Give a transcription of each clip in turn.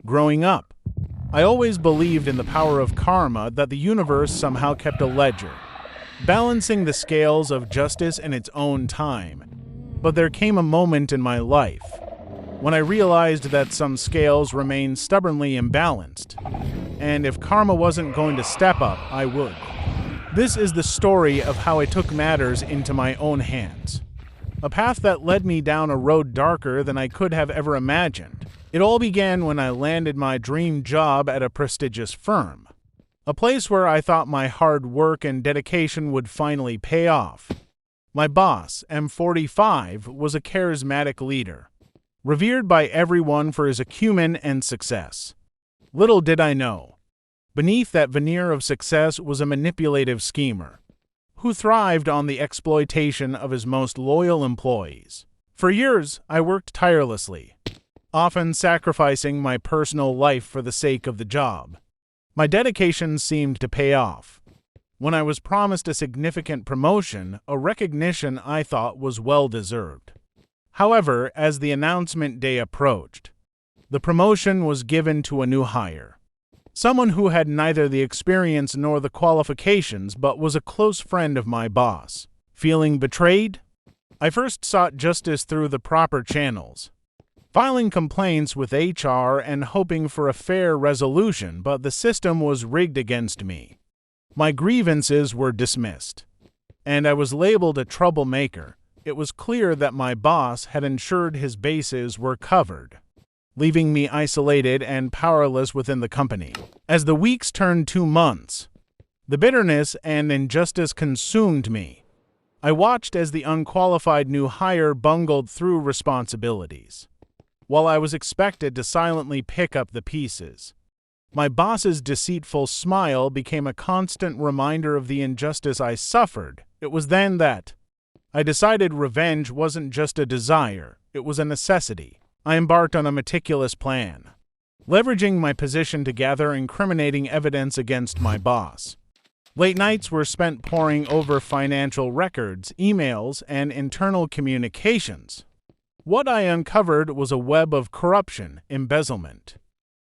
Growing up, I always believed in the power of karma, that the universe somehow kept a ledger, balancing the scales of justice in its own time. But there came a moment in my life when I realized that some scales remained stubbornly imbalanced, and if karma wasn't going to step up, I would. This is the story of how I took matters into my own hands. A path that led me down a road darker than I could have ever imagined. It all began when I landed my dream job at a prestigious firm, a place where I thought my hard work and dedication would finally pay off. My boss, M45, was a charismatic leader, revered by everyone for his acumen and success. Little did I know, beneath that veneer of success was a manipulative schemer who thrived on the exploitation of his most loyal employees. For years, I worked tirelessly, often sacrificing my personal life for the sake of the job. My dedication seemed to pay off. When I was promised a significant promotion, a recognition I thought was well-deserved. However, as the announcement day approached, the promotion was given to a new hire, someone who had neither the experience nor the qualifications but was a close friend of my boss. Feeling betrayed? I first sought justice through the proper channels, filing complaints with HR and hoping for a fair resolution, but the system was rigged against me. My grievances were dismissed, and I was labeled a troublemaker. It was clear that my boss had ensured his bases were covered, leaving me isolated and powerless within the company. As the weeks turned 2 months, the bitterness and injustice consumed me. I watched as the unqualified new hire bungled through responsibilities, while I was expected to silently pick up the pieces. My boss's deceitful smile became a constant reminder of the injustice I suffered. It was then that I decided revenge wasn't just a desire, it was a necessity. I embarked on a meticulous plan, leveraging my position to gather incriminating evidence against my boss. Late nights were spent poring over financial records, emails, and internal communications. What I uncovered was a web of corruption, embezzlement,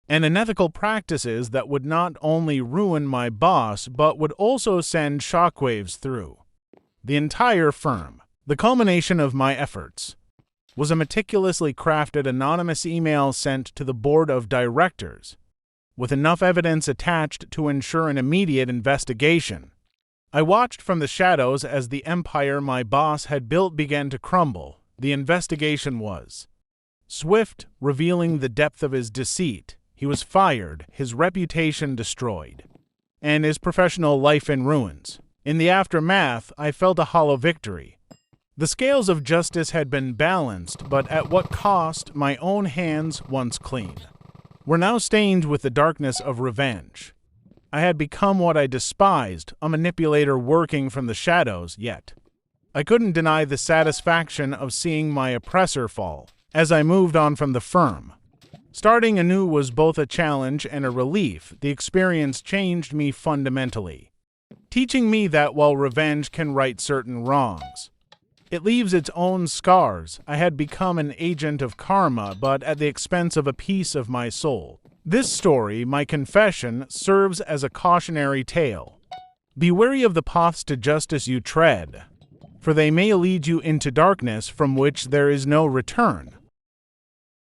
and unethical practices that would not only ruin my boss but would also send shockwaves through the entire firm. The culmination of my efforts was a meticulously crafted anonymous email sent to the board of directors, with enough evidence attached to ensure an immediate investigation. I watched from the shadows as the empire my boss had built began to crumble. The investigation was swift, revealing the depth of his deceit. He was fired, his reputation destroyed, and his professional life in ruins. In the aftermath, I felt a hollow victory. The scales of justice had been balanced, but at what cost? My own hands, once clean, were now stained with the darkness of revenge. I had become what I despised, a manipulator working from the shadows, yet I couldn't deny the satisfaction of seeing my oppressor fall. As I moved on from the firm, starting anew was both a challenge and a relief. The experience changed me fundamentally, teaching me that while revenge can right certain wrongs, it leaves its own scars. I had become an agent of karma, but at the expense of a piece of my soul. This story, my confession, serves as a cautionary tale. Be wary of the paths to justice you tread, for they may lead you into darkness from which there is no return.